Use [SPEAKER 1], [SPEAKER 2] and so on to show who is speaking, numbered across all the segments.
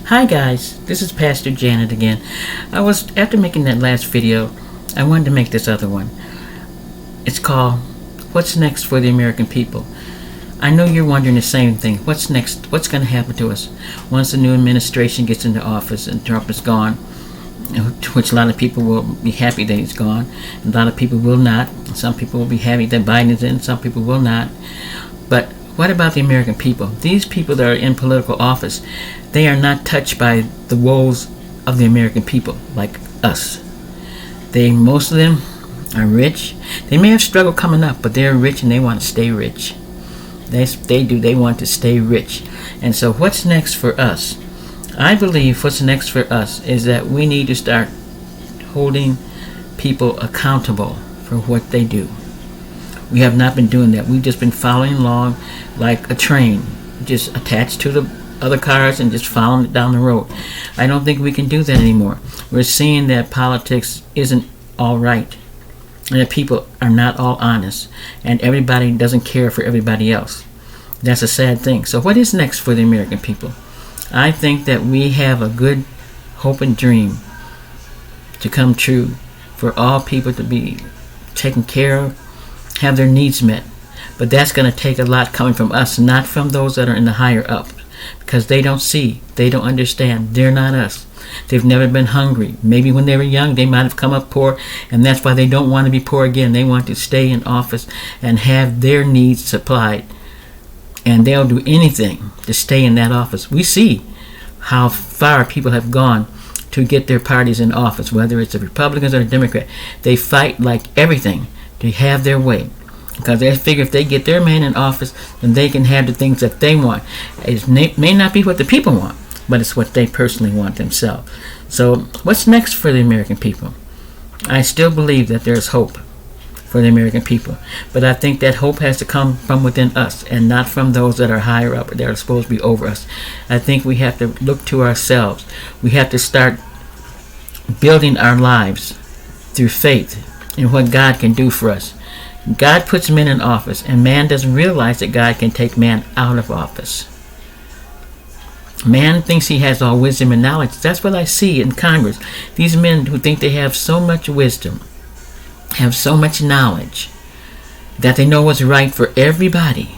[SPEAKER 1] Hi guys, this is Pastor Janet again. After making that last video, I wanted to make this other one. It's called, What's Next for the American People? I know you're wondering the same thing. What's next? What's going to happen to us once the new administration gets into office and Trump is gone? Which a lot of people will be happy that he's gone. A lot of people will not. Some people will be happy that Biden is in. Some people will not. But what about the American people? These people that are in political office, they are not touched by the woes of the American people like us. Most of them are rich. They may have struggled coming up, but they're rich and they want to stay rich. They want to stay rich. And so what's next for us? I believe what's next for us is that we need to start holding people accountable for what they do. We have not been doing that. We've just been following along like a train, just attached to the other cars and just following it down the road. I don't think we can do that anymore. We're seeing that politics isn't all right, and that people are not all honest, and everybody doesn't care for everybody else. That's a sad thing. So what is next for the American people? I think that we have a good hope and dream to come true, for all people to be taken care of, have their needs met. But that's going to take a lot coming from us, not from those that are in the higher up, because they don't see, they don't understand, they're not us. They've never been hungry. Maybe when they were young they might have come up poor, and that's why they don't want to be poor again. They want to stay in office and have their needs supplied, and they'll do anything to stay in that office. We see how far people have gone to get their parties in office, whether it's the Republicans or the Democrats. They fight like everything to have their way, because they figure if they get their man in office, then they can have the things that they want. It may not be what the people want, but it's what they personally want themselves. So what's next for the American people? I still believe that there's hope for the American people, but I think that hope has to come from within us and not from those that are higher up, that are supposed to be over us. I think we have to look to ourselves. We have to start building our lives through faith in what God can do for us. God puts men in office, and man doesn't realize that God can take man out of office. Man thinks he has all wisdom and knowledge. That's what I see in Congress. These men who think they have so much wisdom, have so much knowledge, that they know what's right for everybody.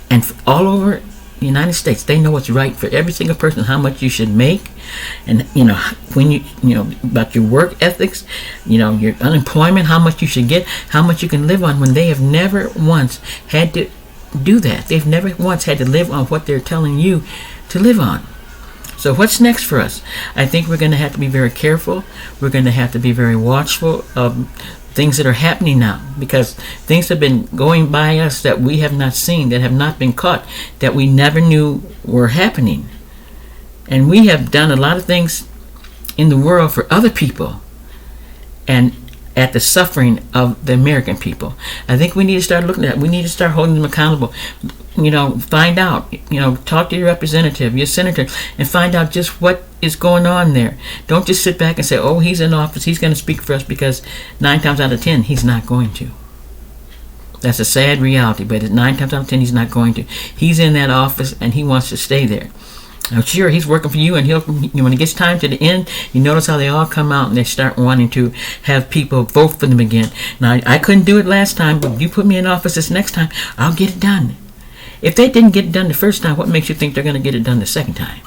[SPEAKER 1] And all over the United States, they know what's right for every single person, how much you should make, and when you about your work ethics, your unemployment, how much you should get, how much you can live on, when they have never once had to do that. They've never once had to live on what they're telling you to live on. So what's next for us? I think we're going to have to be very careful. We're going to have to be very watchful of things that are happening now, because things have been going by us that we have not seen, that have not been caught, that we never knew were happening. And we have done a lot of things in the world for other people, and at the suffering of the American people. I think we need to start looking at it. We need to start holding them accountable. Find out, talk to your representative, your senator, and find out just what is going on there. Don't just sit back and say, oh, he's in office, he's going to speak for us, because 9 times out of 10, he's not going to. That's a sad reality, but 9 times out of 10, he's not going to. He's in that office, and he wants to stay there. I'm sure he's working for you, and when it gets time to the end, you notice how they all come out and they start wanting to have people vote for them again. Now, I couldn't do it last time, but you put me in office this next time, I'll get it done. If they didn't get it done the first time, what makes you think they're going to get it done the second time?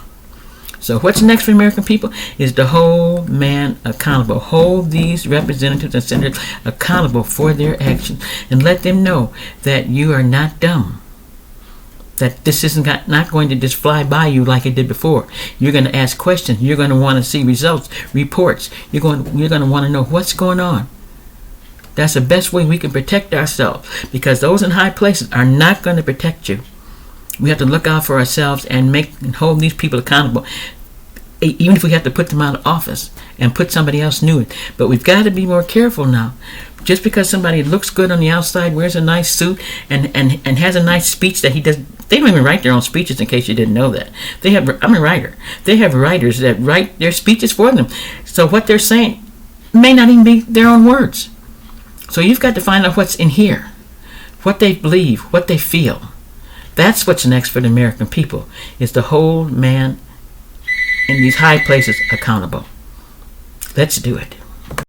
[SPEAKER 1] So what's next for American people is to hold man accountable. Hold these representatives and senators accountable for their actions, and let them know that you are not dumb. That this isn't not going to just fly by you like it did before. You're going to ask questions. You're going to want to see results, reports. You're going to want to know what's going on. That's the best way we can protect ourselves, because those in high places are not going to protect you. We have to look out for ourselves and hold these people accountable, even if we have to put them out of office and put somebody else new in. But we've got to be more careful now. Just because somebody looks good on the outside, wears a nice suit, and has a nice speech that he does, they don't even write their own speeches, in case you didn't know that. I'm a writer. They have writers that write their speeches for them. So what they're saying may not even be their own words. So you've got to find out what's in here, what they believe, what they feel. That's what's next for the American people, is to hold man in these high places accountable. Let's do it.